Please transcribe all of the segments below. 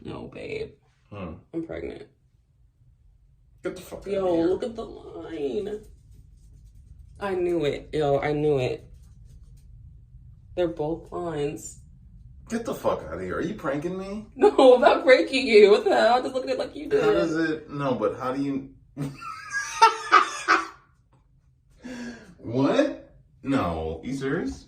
No, babe. I'm pregnant. Get the fuck out Yo, of here. look at the line. I knew it. Yo, I knew it. They're both lines. Get the fuck out of here. Are you pranking me? No, I'm not breaking you. What the hell? I'm just looking at it like you did. How does it... No, but how do you... What? No. You serious?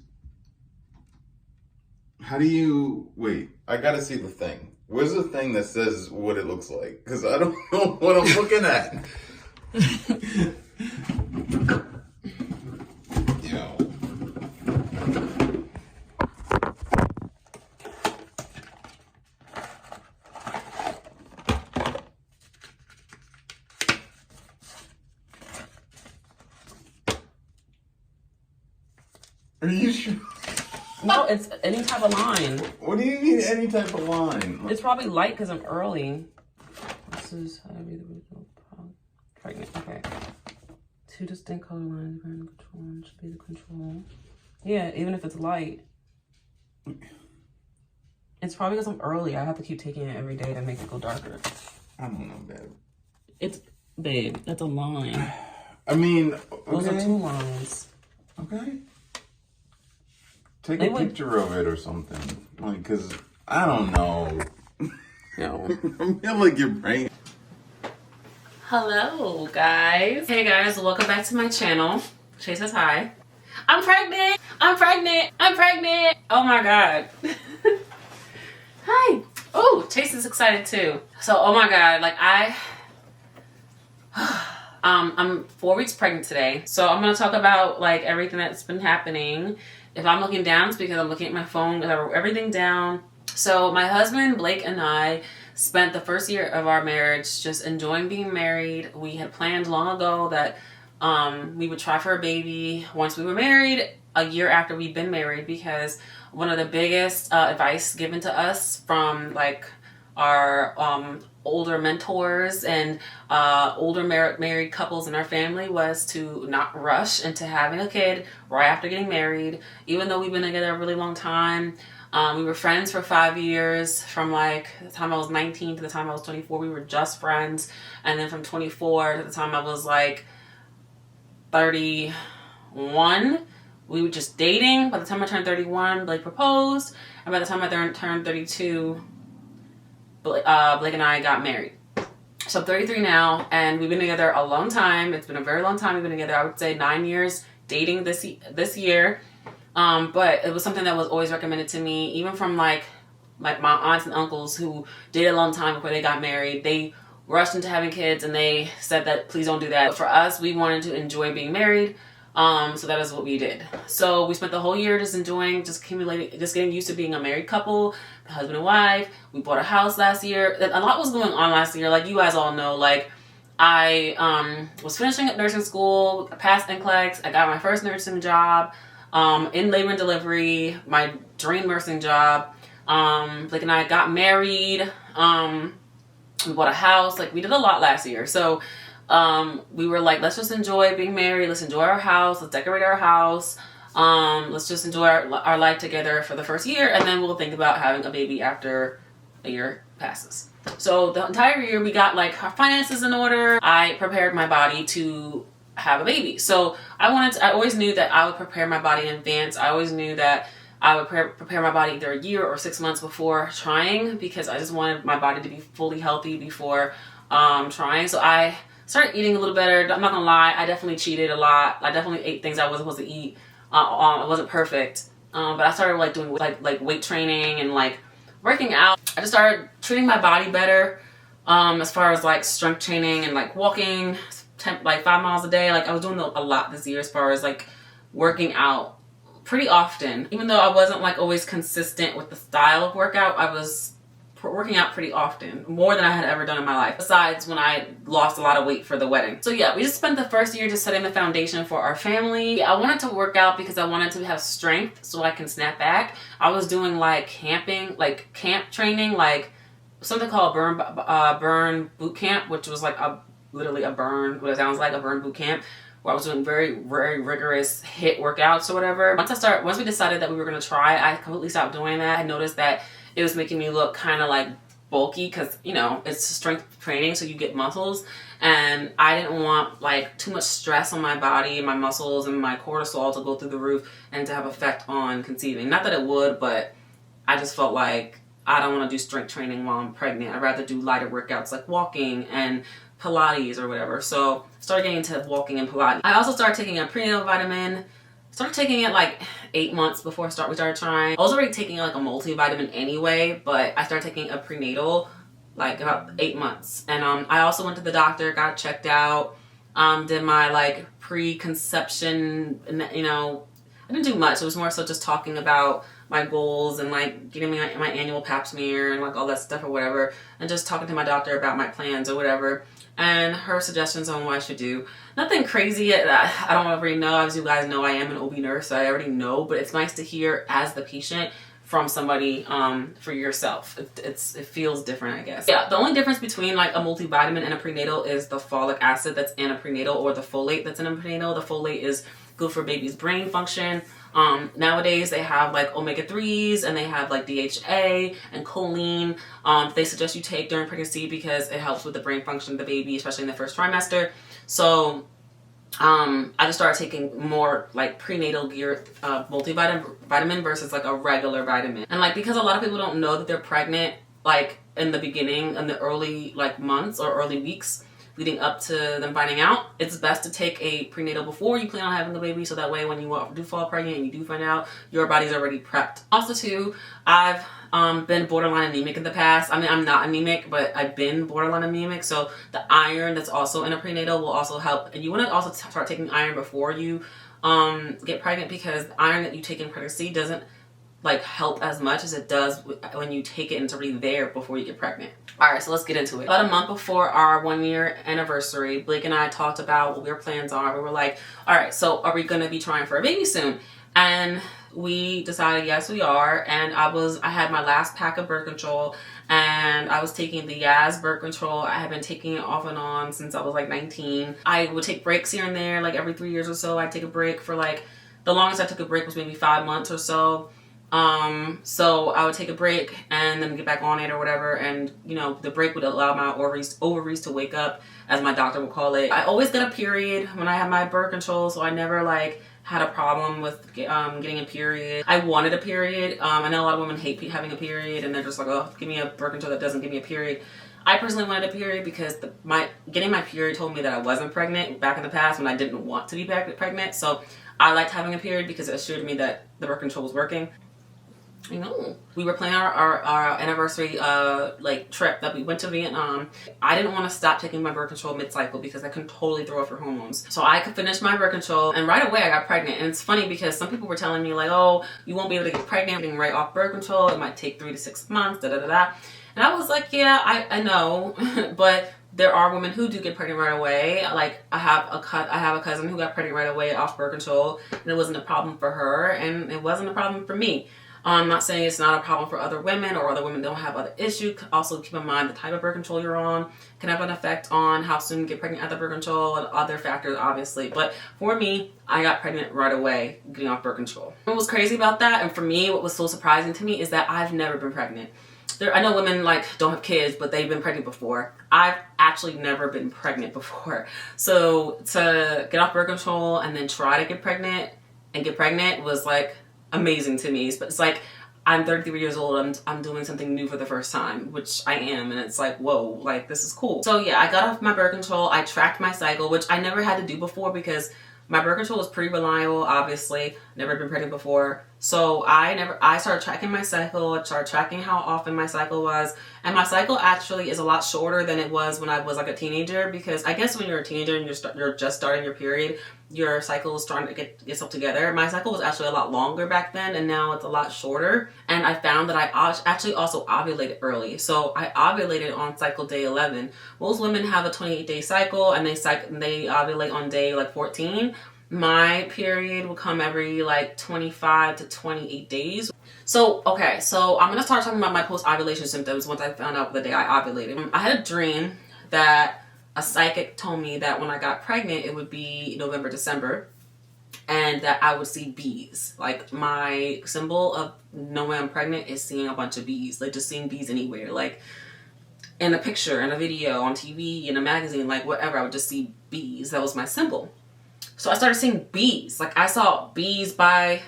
How do you... Wait, I gotta see the thing. Where's the thing that says what it looks like? Because I don't know what I'm looking at. Yo. Are you sure? No, it's any type of line. What do you mean any type of line? It's probably light because I'm early. This is how to be the original pregnant. Okay. 2 distinct color lines. Control should be the control. Yeah, even if it's light. It's probably because I'm early. I have to keep taking it every day to make it go darker. I don't know, babe. It's, babe, that's a line. I mean, okay. Those are 2 lines. Okay. Take a picture of it or something. Like, because I don't know. No. I feel like your brain. Hello, guys. Hey, guys. Welcome back to my channel. Shay says hi. I'm pregnant. I'm pregnant. I'm pregnant. Oh, my God. Hi. Oh, Chase is excited, too. So, oh, my God. Like, I'm 4 weeks pregnant today. So, I'm going to talk about, like, everything that's been happening. If I'm looking down, it's because I'm looking at my phone. I have everything down. So my husband, Blake, and I spent the first year of our marriage just enjoying being married. We had planned long ago that we would try for a baby once we were married, a year after we'd been married, because one of the biggest advice given to us from like our older mentors and older married couples in our family was to not rush into having a kid right after getting married. Even though we've been together a really long time, we were friends for 5 years. From like the time I was 19 to the time I was 24, we were just friends. And then from 24 to the time I was like 31, we were just dating. By the time I turned 31, Blake proposed. And by the time I turned 32, Blake and I got married. So I'm 33 now, and we've been together a long time. It's been a very long time. We've been together, I would say 9 years dating this year. But it was something that was always recommended to me, even from like my aunts and uncles who dated a long time before they got married. They rushed into having kids and they said that please don't do that. But for us, we wanted to enjoy being married. So that is what we did. So we spent the whole year just enjoying, just accumulating, just getting used to being a married couple, husband and wife. We bought a house last year. A lot was going on last year. Like you guys all know, like I was finishing up nursing school, passed NCLEX. I got my first nursing job in labor and delivery, my dream nursing job. Blake and I got married. We bought a house. Like we did a lot last year. So we were like, let's just enjoy being married. Let's enjoy our house. Let's decorate our house. Let's just enjoy our life together for the first year. And then we'll think about having a baby after a year passes. So the entire year we got like our finances in order. I prepared my body to have a baby. So I always knew that I would prepare my body in advance. I always knew that I would prepare my body either a year or 6 months before trying, because I just wanted my body to be fully healthy before trying. So I started eating a little better. I'm not gonna lie, I definitely cheated a lot. I definitely ate things I wasn't supposed to eat. I wasn't perfect, but I started like doing like weight training and like working out. I just started treating my body better, as far as like strength training and like walking like 5 miles a day. Like I was doing a lot this year as far as like working out pretty often. Even though I wasn't like always consistent with the style of workout, I was working out pretty often, more than I had ever done in my life, besides when I lost a lot of weight for the wedding. So yeah, we just spent the first year just setting the foundation for our family. I wanted to work out because I wanted to have strength so I can snap back. I was doing like camping, like camp training, like something called burn boot camp, which was like literally a burn, what it sounds like, a burn boot camp, where I was doing very, very rigorous HIIT workouts or whatever. Once we decided that we were gonna try, I completely stopped doing that. I noticed that it was making me look kind of like bulky because, you know, it's strength training, so you get muscles. And I didn't want like too much stress on my body, my muscles, and my cortisol to go through the roof and to have effect on conceiving. Not that it would, but I just felt like I don't want to do strength training while I'm pregnant. I'd rather do lighter workouts like walking and Pilates or whatever. So started getting into walking and Pilates. I also started taking a prenatal vitamin. Started taking it like 8 months before we started trying. I was already taking like a multivitamin anyway, but I started taking a prenatal like about 8 months. And I also went to the doctor, got checked out, did my like preconception, you know, I didn't do much. It was more so just talking about my goals and like getting me my annual pap smear and like all that stuff or whatever, and just talking to my doctor about my plans or whatever, and her suggestions on what I should do. Nothing crazy. I don't already know. As you guys know, I am an OB nurse, so I already know, but it's nice to hear as the patient from somebody for yourself. It feels different, I guess. Yeah, the only difference between like a multivitamin and a prenatal is the folic acid that's in a prenatal or the folate that's in a prenatal. The folate is good for baby's brain function. Nowadays they have like omega-3s and they have like DHA and choline. They suggest you take during pregnancy because it helps with the brain function of the baby, especially in the first trimester. So I just started taking more like prenatal gear multivitamin versus like a regular vitamin. And like because a lot of people don't know that they're pregnant like in the beginning, in the early like months or early weeks leading up to them finding out, it's best to take a prenatal before you plan on having the baby, so that way when you do fall pregnant and you do find out, your body's already prepped. Also too, I've been borderline anemic in the past. I mean, I'm not anemic, but I've been borderline anemic, so the iron that's also in a prenatal will also help. And you want to also start taking iron before you get pregnant, because the iron that you take in pregnancy doesn't like help as much as it does when you take it and it's already there before you get pregnant. All right, so let's get into it. About a month before our 1 year anniversary, Blake and I talked about what our plans are. We were like, all right, so are we gonna be trying for a baby soon? And we decided yes, we are. And I had my last pack of birth control, and I was taking the Yaz birth control. I had been taking it off and on since I was like 19. I would take breaks here and there, like every 3 years or so. I'd take a break for like, the longest I took a break was maybe 5 months or so. So I would take a break and then get back on it or whatever, and you know, the break would allow my ovaries to wake up, as my doctor would call it. I always get a period when I have my birth control, so I never like had a problem with getting a period. I wanted a period. I know a lot of women hate having a period, and they're just like, oh, give me a birth control that doesn't give me a period. I personally wanted a period because getting my period told me that I wasn't pregnant back in the past when I didn't want to be pregnant. So I liked having a period because it assured me that the birth control was working. I know. We were planning our anniversary like trip that we went to Vietnam. I didn't want to stop taking my birth control mid-cycle because that can totally throw off your hormones. So I could finish my birth control, and right away I got pregnant. And it's funny because some people were telling me like, oh, you won't be able to get pregnant getting right off birth control. It might take 3 to 6 months, da da da da. And I was like, yeah, I know, but there are women who do get pregnant right away. Like I have a cousin who got pregnant right away off birth control, and it wasn't a problem for her, and it wasn't a problem for me. I'm not saying it's not a problem for other women, or other women don't have other issues. Also keep in mind the type of birth control you're on can have an effect on how soon you get pregnant at the birth control, and other factors obviously. But for me, I got pregnant right away getting off birth control. What was crazy about that, and for me what was so surprising to me, is that I've never been pregnant. I know women like don't have kids, but they've been pregnant before. I've actually never been pregnant before. So to get off birth control and then try to get pregnant was like amazing to me. But it's like, I'm 33 years old, I'm doing something new for the first time, which I am, and it's like, whoa, like this is cool. So yeah, I got off my birth control. I tracked my cycle, which I never had to do before because my birth control was pretty reliable, obviously. Never been pregnant before. So I started tracking my cycle. I started tracking how often my cycle was. And my cycle actually is a lot shorter than it was when I was like a teenager, because I guess when you're a teenager and you're just starting your period, your cycle is starting to get itself together. My cycle was actually a lot longer back then, and now it's a lot shorter. And I found that I actually also ovulated early. So I ovulated on cycle day 11. Most women have a 28-day cycle, and they ovulate on day like 14. My period will come every like 25 to 28 days. So, okay, so I'm going to start talking about my post-ovulation symptoms once I found out the day I ovulated. I had a dream that a psychic told me that when I got pregnant, it would be November, December, and that I would see bees. Like, my symbol of knowing I'm pregnant is seeing a bunch of bees. Like, just seeing bees anywhere. Like, in a picture, in a video, on TV, in a magazine, like whatever, I would just see bees. That was my symbol. So I started seeing bees. Like I saw bees by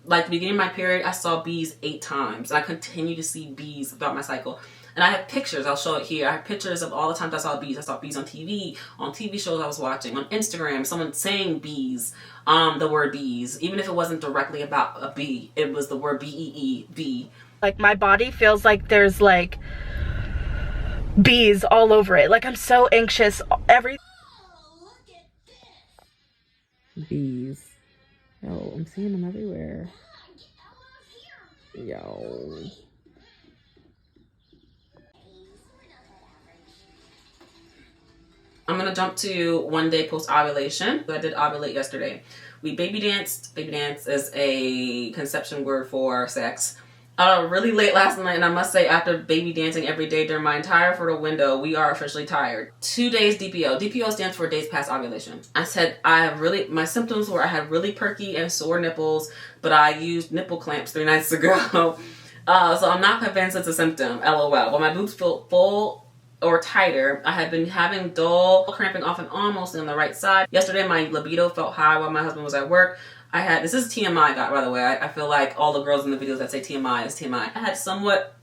like the beginning of my period, I saw bees 8 times. And I continue to see bees throughout my cycle. And I have pictures, I'll show it here. I have pictures of all the times I saw bees. I saw bees on TV shows I was watching, on Instagram, someone saying bees, the word bees. Even if it wasn't directly about a bee, it was the word B-E-E, bee. Like my body feels like there's like bees all over it. Like I'm so anxious. Bees. Oh, I'm seeing them everywhere. Yo. I'm gonna jump to 1 day post ovulation. I did ovulate yesterday. We baby danced. Baby dance is a conception word for sex. Really late last night, and I must say, after baby dancing every day during my entire fertile window, we are officially tired. 2 days DPO. DPO stands for days past ovulation. I said my symptoms were I had really perky and sore nipples, but I used nipple clamps 3 nights ago. So I'm not convinced it's a symptom, LOL. But my boobs feel full or tighter. I had been having dull cramping off and on, mostly on the right side. Yesterday, my libido felt high while my husband was at work. This is TMI, by the way. I feel like all the girls in the videos that say TMI is TMI. I had somewhat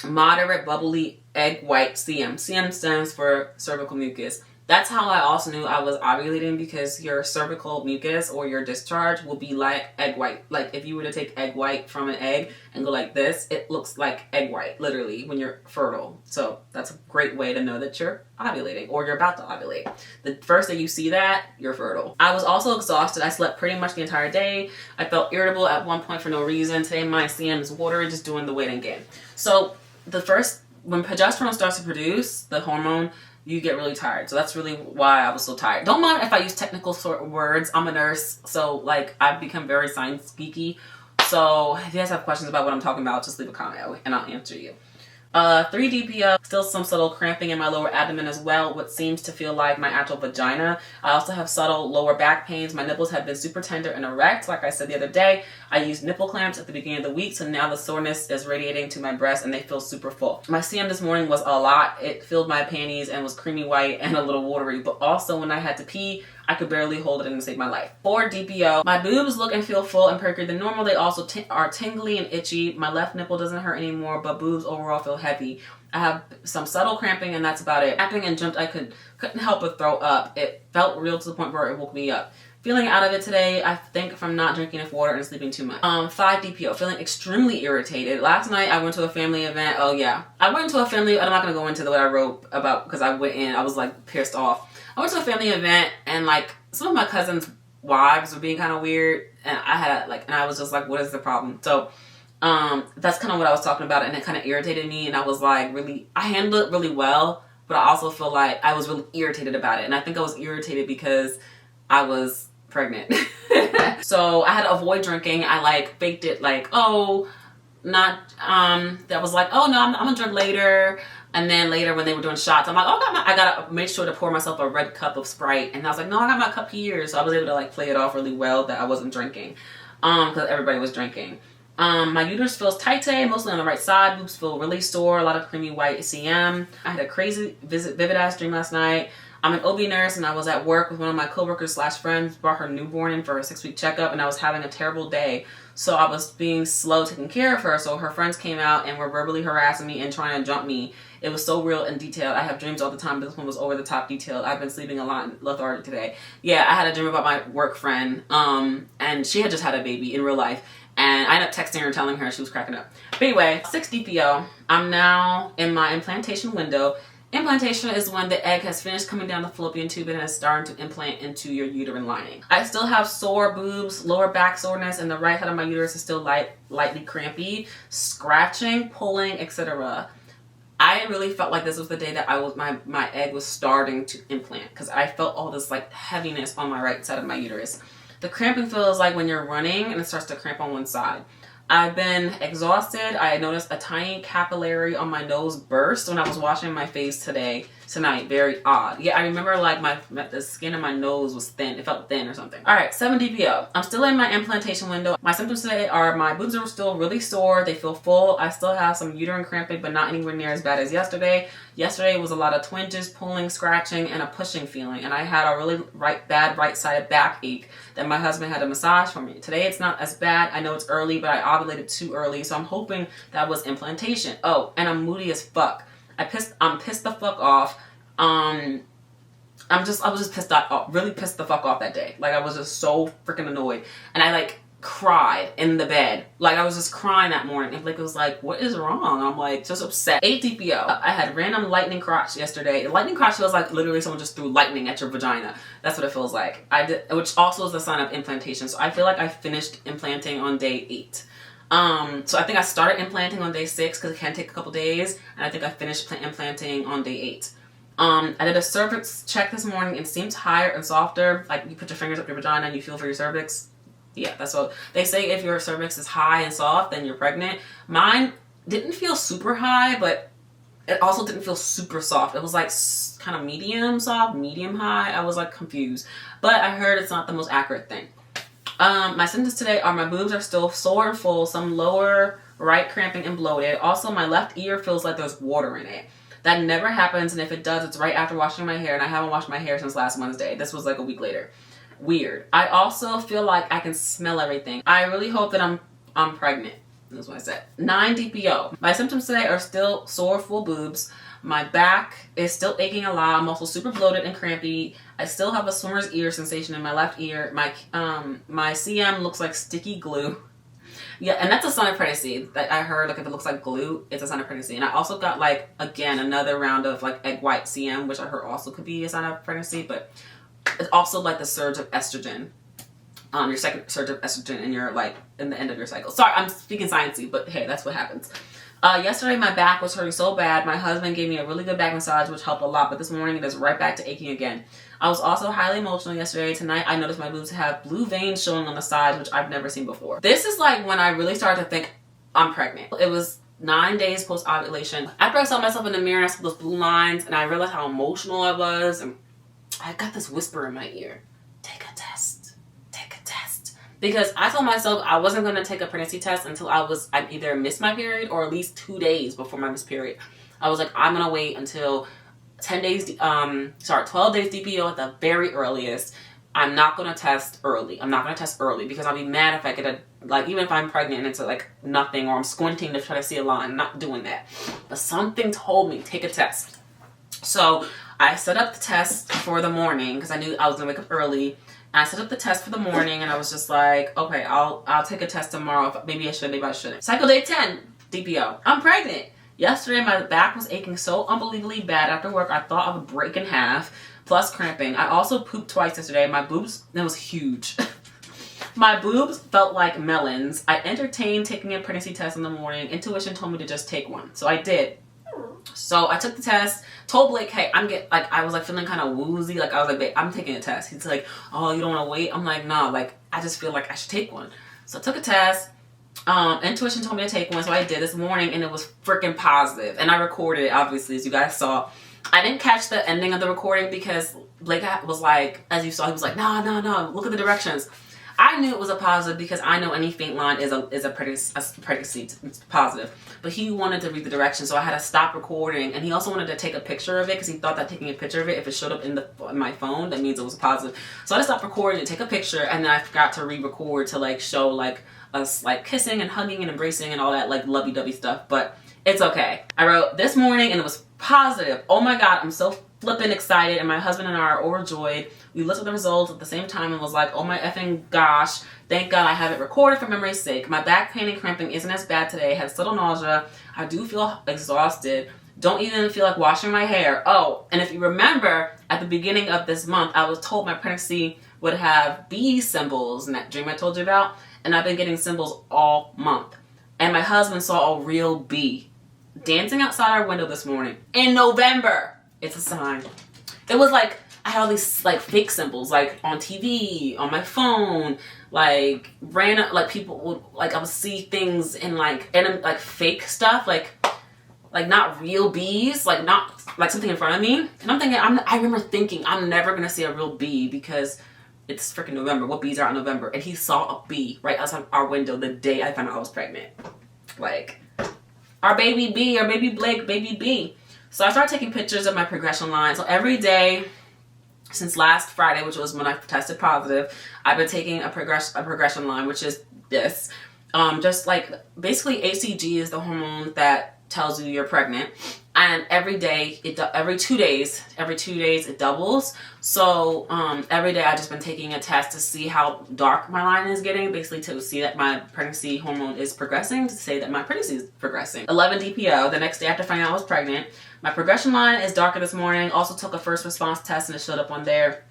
moderate, bubbly, egg white CM. CM stands for cervical mucus. That's how I also knew I was ovulating, because your cervical mucus or your discharge will be like egg white. Like if you were to take egg white from an egg and go like this, it looks like egg white, literally, when you're fertile. So that's a great way to know that you're ovulating or you're about to ovulate. The first day you see that, you're fertile. I was also exhausted. I slept pretty much the entire day. I felt irritable at one point for no reason. Today my CM is watery, just doing the waiting game. So when progesterone starts to produce, the hormone, you get really tired. So that's really why I was so tired. Don't mind if I use technical sort of words. I'm a nurse, so like I've become very science geeky. So if you guys have questions about what I'm talking about, just leave a comment and I'll answer you. 3 DPO, still some subtle cramping in my lower abdomen as well, what seems to feel like my actual vagina. I also have subtle lower back pains. My nipples have been super tender and erect. Like I said the other day, I used nipple clamps at the beginning of the week, so now the soreness is radiating to my breasts and they feel super full. My CM this morning was a lot. It filled my panties and was creamy white and a little watery, but also when I had to pee, I could barely hold it in to save my life. 4 DPO, my boobs look and feel full and perkier than normal. They also are tingly and itchy. My left nipple doesn't hurt anymore, but boobs overall feel heavy. I have some subtle cramping and that's about it. Cramping and jumped, I couldn't help but throw up. It felt real to the point where it woke me up. Feeling out of it today, I think from not drinking enough water and sleeping too much. 5 DPO, feeling extremely irritated. Last night I went to a family event. Oh yeah. I went to a family, I'm not gonna go into what I wrote about because I went in, I was like pissed off. I went to a family event and like some of my cousins' wives were being kind of weird, and I was just like, what is the problem? So that's kind of what I was talking about, and it kind of irritated me, and I was like, I handled it really well, but I also feel like I was really irritated about it, and I think I was irritated because I was pregnant. So I had to avoid drinking. I like baked it like, that was like, oh no, I'm gonna drink later. And then later when they were doing shots, I'm like, I gotta make sure to pour myself a red cup of Sprite. And I was like, no, I got my cup here. So I was able to like play it off really well that I wasn't drinking, because everybody was drinking. My uterus feels tight today, mostly on the right side. Boobs feel really sore, a lot of creamy white CM. I had a crazy vivid ass dream last night. I'm an OB nurse and I was at work with one of my coworkers / friends, brought her newborn in for a 6-week checkup, and I was having a terrible day. So I was being slow taking care of her. So her friends came out and were verbally harassing me and trying to jump me. It was so real and detailed. I have dreams all the time, but this one was over the top detailed. I've been sleeping a lot in lethargy today. Yeah, I had a dream about my work friend, and she had just had a baby in real life. And I ended up texting her and telling her, she was cracking up. But anyway, 6 DPO. I'm now in my implantation window. Implantation is when the egg has finished coming down the fallopian tube and is starting to implant into your uterine lining. I still have sore boobs, lower back soreness, and the right side of my uterus is still lightly crampy, scratching, pulling, etc. I really felt like this was the day that my egg was starting to implant, because I felt all this like heaviness on my right side of my uterus. The cramping feels like when you're running and it starts to cramp on one side. I've been exhausted. I noticed a tiny capillary on my nose burst when I was washing my face today. tonight. Very odd. Yeah, I remember like the skin of my nose was thin. It felt thin or something. All right, 7 DPO. I'm still in my implantation window. My symptoms today are my boobs are still really sore. They feel full. I still have some uterine cramping, but not anywhere near as bad as yesterday. Yesterday was a lot of twinges, pulling, scratching, and a pushing feeling. And I had a really bad right-sided backache that my husband had to massage for me. Today it's not as bad. I know it's early, but I ovulated too early, so I'm hoping that was implantation. Oh, and I'm moody as fuck. I'm pissed the fuck off. I was just pissed off, really pissed the fuck off that day. Like, I was just so freaking annoyed. And I like cried in the bed. Like, I was just crying that morning. And Blake was like, what is wrong? I'm like, just upset. 8 DPO. I had random lightning crotch yesterday. Lightning crotch feels like literally someone just threw lightning at your vagina. That's what it feels like. Which also is a sign of implantation. So I feel like I finished implanting on day 8. So I think I started implanting on day 6 because it can take a couple days, and I think I finished implanting on day 8. I did a cervix check this morning and it seems higher and softer. Like, you put your fingers up your vagina and you feel for your cervix. Yeah, that's what they say. If your cervix is high and soft, then you're pregnant. Mine didn't feel super high, but it also didn't feel super soft. It was like kind of medium soft, medium high. I was like confused, but I heard it's not the most accurate thing. My symptoms today are my boobs are still sore and full, some lower right cramping and bloated. Also, my left ear feels like there's water in it. That never happens, and if it does, it's right after washing my hair, and I haven't washed my hair since last Wednesday. This was like a week later. Weird. I also feel like I can smell everything. I really hope that I'm pregnant. That's what I said. 9 DPO. My symptoms today are still sore, full boobs. My back is still aching a lot. I'm also super bloated and crampy. I still have a swimmer's ear sensation in my left ear. My CM looks like sticky glue. Yeah, and that's a sign of pregnancy. That I heard, like, if it looks like glue, it's a sign of pregnancy. And I also got, like, again, another round of, like, egg white CM, which I heard also could be a sign of pregnancy. But it's also, like, the surge of estrogen. Your second surge of estrogen in your, like, in the end of your cycle. Sorry, I'm speaking sciencey, but hey, that's what happens. Yesterday, my back was hurting so bad. My husband gave me a really good back massage, which helped a lot. But this morning, it is right back to aching again. I was also highly emotional yesterday. Tonight, I noticed my boobs have blue veins showing on the sides, which I've never seen before. This is like when I really started to think I'm pregnant. It was 9 days post-ovulation. After I saw myself in the mirror, I saw those blue lines, and I realized how emotional I was. And I got this whisper in my ear. Take a test. Take a test. Because I told myself I wasn't going to take a pregnancy test until I either missed my period or at least 2 days before my missed period. I was like, I'm going to wait until 12 days DPO at the very earliest. I'm not going to test early. I'm not going to test early because I'll be mad if I get even if I'm pregnant and it's like nothing, or I'm squinting to try to see a line. I'm not doing that. But something told me, take a test. So I set up the test for the morning because I knew I was going to wake up early. And I set up the test for the morning and I was just like, okay, I'll take a test tomorrow. Maybe I should, maybe I shouldn't. Cycle day 10, DPO. I'm pregnant. Yesterday, my back was aching so unbelievably bad. After work, I thought I would break in half, plus cramping. I also pooped twice yesterday. My boobs, it was huge. My boobs felt like melons. I entertained taking a pregnancy test in the morning. Intuition told me to just take one. So I did. So I took the test, told Blake, hey, I was like feeling kind of woozy. Like, I was like, babe, I'm taking a test. He's like, oh, you don't want to wait? I'm like, nah, like, I just feel like I should take one. So I took a test. Intuition told me to take one, so I did this morning, and it was freaking positive. And I recorded it, obviously, as you guys saw. I didn't catch the ending of the recording because Blake was like, as you saw, he was like, no, look at the directions. I knew it was a positive because I know any faint line is a pregnancy. It's positive. But he wanted to read the directions, so I had to stop recording. And he also wanted to take a picture of it because he thought that taking a picture of it, if it showed up in my phone, that means it was positive. So I had to stop recording and take a picture, and then I forgot to re-record to like show like us like kissing and hugging and embracing and all that like lovey-dovey stuff. But it's okay. I wrote this morning and it was positive. Oh my god, I'm so flippin' excited, and my husband and I are overjoyed. We looked at the results at the same time and was like, oh my effing gosh, thank god I have it recorded for memory's sake. My back pain and cramping isn't as bad today. I had subtle nausea. I do feel exhausted. Don't even feel like washing my hair. Oh, and if you remember, at the beginning of this month, I was told my pregnancy would have bee symbols in that dream I told you about, and I've been getting symbols all month. And my husband saw a real bee dancing outside our window this morning in November. It's a sign. It was like, I had all these like fake symbols, like on TV, on my phone, like random, like people would, like I would see things in like fake stuff, like like not real bees, like not like something in front of me. And I'm thinking, I remember thinking I'm never gonna see a real bee because it's freaking November. What bees are out in November? And he saw a bee right outside our window the day I found out I was pregnant. Like, our baby bee, our baby Blake, baby bee. So I started taking pictures of my progression line. So every day since last Friday, which was when I tested positive, I've been taking a progression line, which is this. Just like, basically HCG is the hormone that tells you you're pregnant, and every day every 2 days it doubles. So every day I've just been taking a test to see how dark my line is getting, basically to see that my pregnancy hormone is progressing, to say that my pregnancy is progressing. 11 DPO, the next day after finding out I was pregnant. My progression line is darker this morning. Also took a first response test and it showed up on there.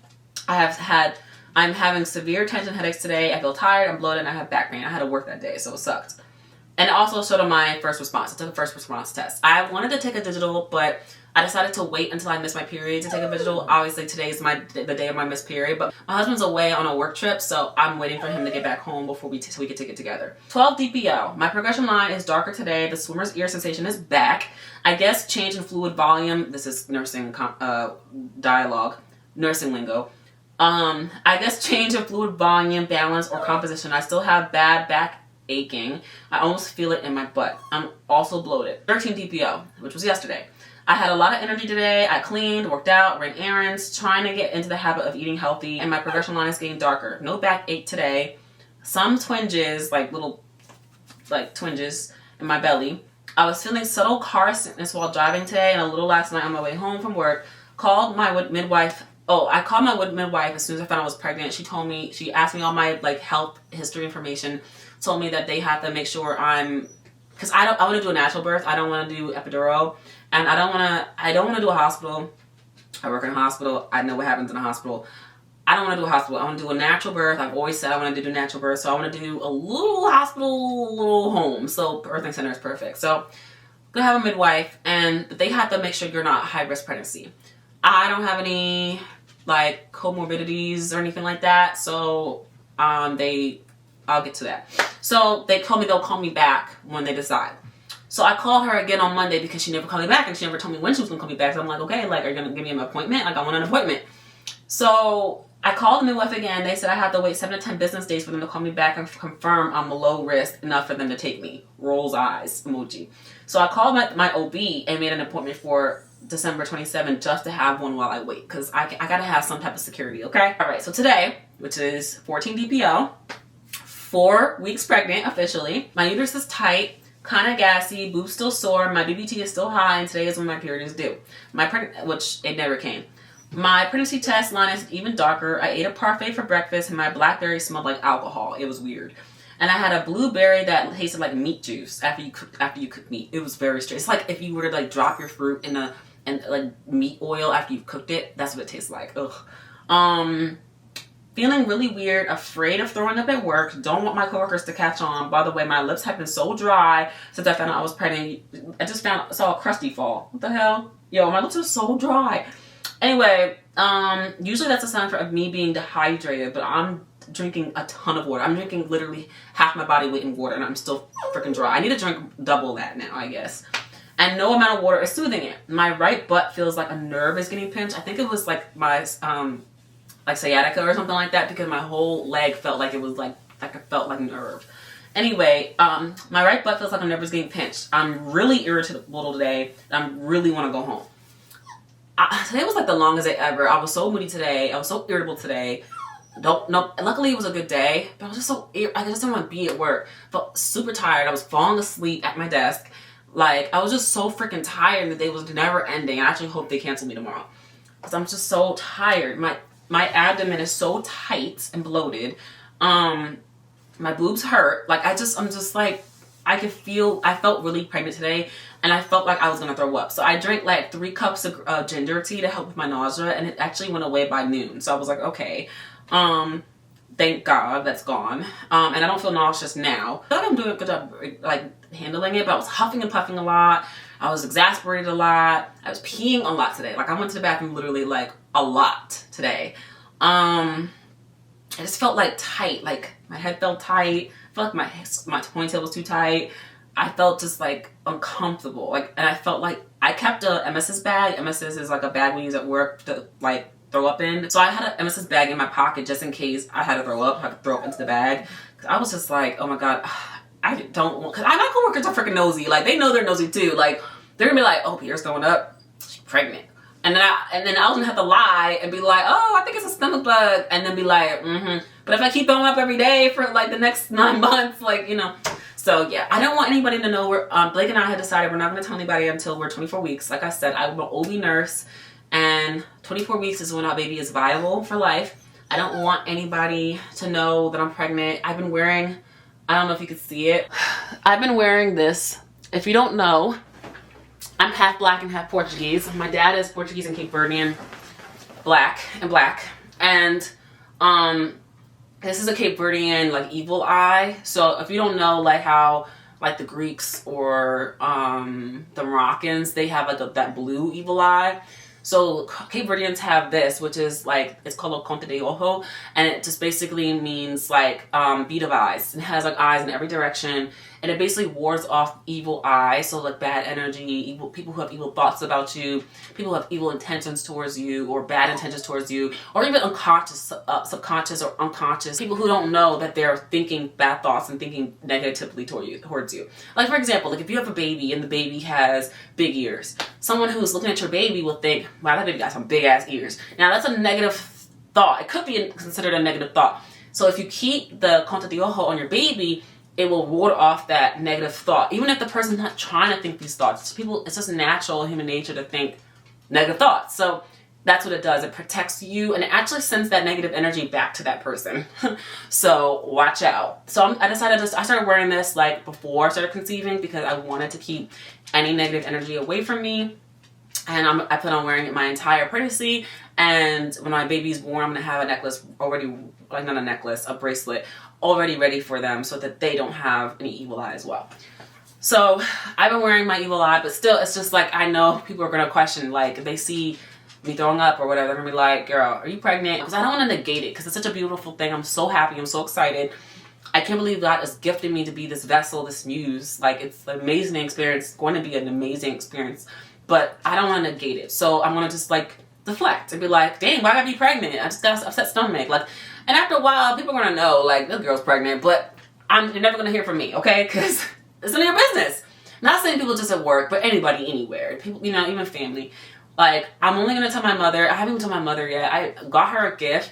I'm having severe tension headaches today. I feel tired, I'm bloated, and I have back pain. I had to work that day, so it sucked. And it also showed on my first response. I took a first response test. I wanted to take a digital, but I decided to wait until I missed my period to take a digital. Obviously, today's the day of my missed period, but my husband's away on a work trip, so I'm waiting for him to get back home before so we can take it together. 12 DPO. My progression line is darker today. The swimmer's ear sensation is back. I guess change in fluid volume. This is nursing dialogue, nursing lingo. I guess change in fluid volume, balance, or composition. I still have bad back aching. I almost feel it in my butt. I'm also bloated. 13 DPO, which was yesterday. I had a lot of energy today. I cleaned, worked out, ran errands, trying to get into the habit of eating healthy, and my progression line is getting darker. No backache today. Some twinges, like little twinges in my belly. I was feeling subtle car sickness while driving today and a little last night on my way home from work. Called my midwife. I called my midwife as soon as I found I was pregnant. She asked me all my health history information, told me that they have to make sure because I want to do a natural birth. I don't want to do epidural, and I don't want to do a hospital. I work in a hospital. I know what happens in a hospital. I don't want to do a hospital. I want to do a natural birth. I've always said I want to do natural birth, so I want to do a little hospital, little home. So birthing center is perfect. So go have a midwife, and they have to make sure you're not high risk pregnancy. I don't have any comorbidities or anything like that, so I'll get to that. So they told me they'll call me back when they decide. So I called her again on Monday because she never called me back, and she never told me when she was gonna call me back. So I'm like, okay, are you gonna give me an appointment? I want an appointment. So I called the midwife again. They said I have to wait 7 to 10 business days for them to call me back and confirm I'm low risk enough for them to take me. Rolls eyes emoji. So I called my OB and made an appointment for December 27th just to have one while I wait, because I gotta have some type of security, okay? All right, so today, which is 14 DPO, 4 weeks pregnant officially. My uterus is tight, kind of gassy, boobs still sore, my BBT is still high, and today is when my period is due. Which it never came. My pregnancy test line is even darker. I ate a parfait for breakfast, and my blackberry smelled like alcohol. It was weird. And I had a blueberry that tasted like meat juice after you cook meat. It was very strange. It's like if you were to drop your fruit in meat oil after you've cooked it. That's what it tastes like. Ugh. Feeling really weird, afraid of throwing up at work. Don't want my coworkers to catch on. By the way, my lips have been so dry since I found out I was pregnant. I just saw a crusty fall. What the hell? Yo, my lips are so dry. Anyway, usually that's a sign of me being dehydrated, but I'm drinking a ton of water. I'm drinking literally half my body weight in water, and I'm still freaking dry. I need to drink double that now, I guess. And no amount of water is soothing it. My right butt feels like a nerve is getting pinched. I think it was like my sciatica or something like that, because my whole leg felt like it was like I felt like nerve. Anyway, my right butt feels like a nerve is getting pinched. I'm really irritable today, and I really want to go home. Today was like the longest day ever. I was so moody today. I was so irritable today. Luckily it was a good day, but I was just I just didn't want to be at work. Felt super tired. I was falling asleep at my desk. I was just so freaking tired, and the day was never ending. I actually hope they cancel me tomorrow, because I'm just so tired. My abdomen is so tight and bloated. My boobs hurt. I felt really pregnant today, and I felt like I was gonna throw up. So I drank 3 cups of ginger tea to help with my nausea, and it actually went away by noon. So I was like, okay, thank God that's gone. And I don't feel nauseous now. I feel like I'm doing a good job handling it, but I was huffing and puffing a lot. I was exasperated a lot. I was peeing a lot today. I went to the bathroom literally a lot today. I just felt tight. My head felt tight. I felt like my ponytail was too tight. I felt just like uncomfortable. Like, and I felt like I kept a MS's bag. MS's is like a bag we use at work to like throw up in. So I had an MS's bag in my pocket just in case I had to throw up. I could throw up into the bag. Cause I was just like, oh my God, I don't want, cause my coworkers are freaking nosy. Like they know they're nosy too. Like they're gonna be like, oh, Pierre's throwing up. She's pregnant. And then I was gonna have to lie and be like, oh, I think it's a stomach bug. And then be like, But if I keep throwing up every day for like the next 9 months, like, you know. So yeah, I don't want anybody to know. Blake and I had decided we're not gonna tell anybody until we're 24 weeks. Like I said, I'm an OB nurse and 24 weeks is when our baby is viable for life. I don't want anybody to know that I'm pregnant. I've been wearing, I don't know if you can see it. I've been wearing this. If you don't know, I'm half black and half Portuguese. My dad is Portuguese and Cape Verdean, black. And this is a Cape Verdean like evil eye. So if you don't know like how like the Greeks or the Moroccans, they have like that blue evil eye. So Cape Verdeans have this, which is like, it's called a conta de ojo, and it just basically means like bead of eyes. It has like eyes in every direction, and it basically wards off evil eyes, so like bad energy, evil people who have evil thoughts about you, people who have evil intentions towards you, or bad intentions towards you, or even unconscious, subconscious or unconscious, people who don't know that they're thinking bad thoughts and thinking negatively towards you. Like for example, like if you have a baby and the baby has big ears, someone who's looking at your baby will think, wow, that baby got some big ass ears. Now that's a negative thought. It could be considered a negative thought. So if you keep the conta de ojo on your baby, it will ward off that negative thought. Even if the person's not trying to think these thoughts. It's just natural human nature to think negative thoughts. So that's what it does. It protects you and it actually sends that negative energy back to that person. So watch out. So I started wearing this like before I started conceiving because I wanted to keep any negative energy away from me. And I plan on wearing it my entire pregnancy. And when my baby's born, I'm going to have a necklace already, like not a necklace, a bracelet already ready for them so that they don't have any evil eye as well. So I've been wearing my evil eye, but still it's just like, I know people are going to question, like if they see me throwing up or whatever, they're going to be like, girl, are you pregnant? Because I don't want to negate it because it's such a beautiful thing. I'm so happy. I'm so excited. I can't believe God is gifting me to be this vessel, this muse. Like it's an amazing experience. It's going to be an amazing experience. But I don't want to negate it. So I'm going to just like deflect and be like, dang, why gotta be pregnant? I just got an upset stomach. Like, and after a while, people are going to know, like, this girl's pregnant. But you're never going to hear from me, okay? Because it's none of your business. Not saying people just at work, but anybody, anywhere. People, you know, even family. Like, I'm only going to tell my mother. I haven't even told my mother yet. I got her a gift.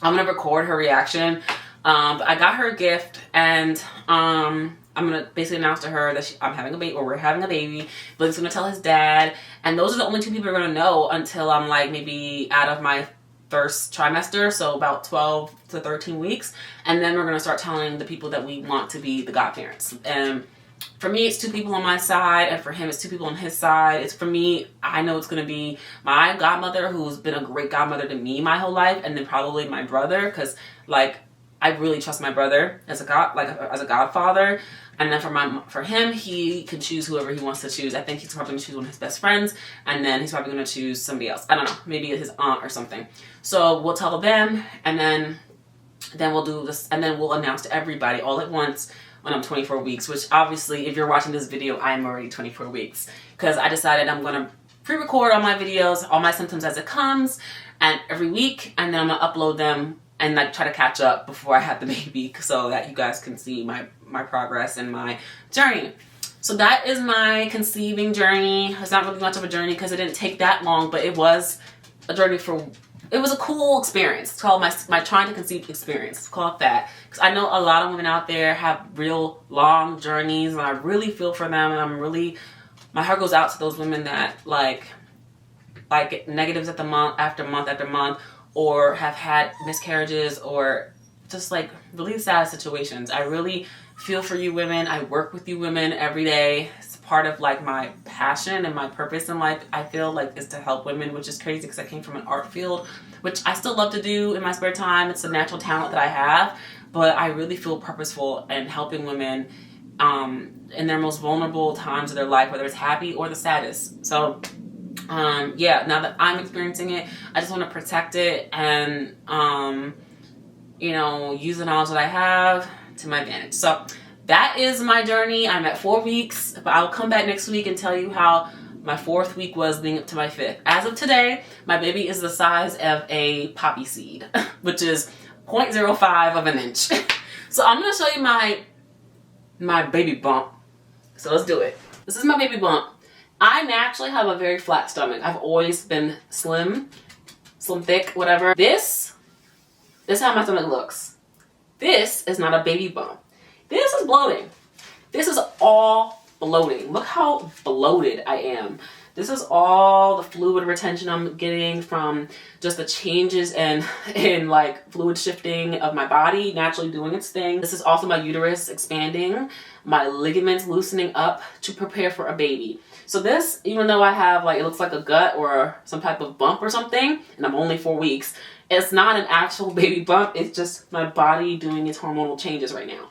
I'm going to record her reaction. But I got her a gift and I'm going to basically announce to her that I'm having a baby, or we're having a baby. Blake's going to tell his dad. And those are the only two people who are going to know until I'm like maybe out of my first trimester. So about 12 to 13 weeks. And then we're going to start telling the people that we want to be the godparents. And for me, it's two people on my side. And for him, it's two people on his side. It's for me, I know it's going to be my godmother, who's been a great godmother to me my whole life. And then probably my brother. Because like, I really trust my brother as a godfather. And then for him, he can choose whoever he wants to choose. I think he's probably going to choose one of his best friends, and then he's probably going to choose somebody else. I don't know, maybe his aunt or something. So we'll tell them, and then we'll do this, and then we'll announce to everybody all at once when I'm 24 weeks. Which obviously, if you're watching this video, I'm already 24 weeks because I decided I'm going to pre-record all my videos, all my symptoms as it comes, and every week, and then I'm going to upload them and like try to catch up before I have the baby so that you guys can see my progress and my journey. So that is my conceiving journey. It's not really much of a journey because it didn't take that long, but it was a journey it was a cool experience. It's called my trying to conceive experience. It's called that. Because I know a lot of women out there have real long journeys and I really feel for them, and my heart goes out to those women that like negatives at the month after month, or have had miscarriages, or just like really sad situations. I really feel for you women. I work with you women every day. It's part of like my passion and my purpose in life, I feel like, is to help women, which is crazy because I came from an art field, which I still love to do in my spare time. It's a natural talent that I have, but I really feel purposeful in helping women in their most vulnerable times of their life, whether it's happy or the saddest. So yeah, now that I'm experiencing it, I just want to protect it and, you know, use the knowledge that I have to my advantage. So that is my journey. I'm at 4 weeks, but I'll come back next week and tell you how my 4th week was leading up to my 5th. As of today, my baby is the size of a poppy seed, which is 0.05 of an inch. So I'm gonna show you my baby bump. So let's do it. This is my baby bump. I naturally have a very flat stomach. I've always been slim thick, whatever. This is how my stomach looks. This is not a baby bump. This is bloating. This is all bloating. Look how bloated I am. This is all the fluid retention I'm getting from just the changes in like fluid shifting of my body naturally doing its thing. This is also my uterus expanding, my ligaments loosening up to prepare for a baby. So this, even though I have like, it looks like a gut or some type of bump or something, and I'm only 4 weeks, it's not an actual baby bump. It's just my body doing its hormonal changes right now.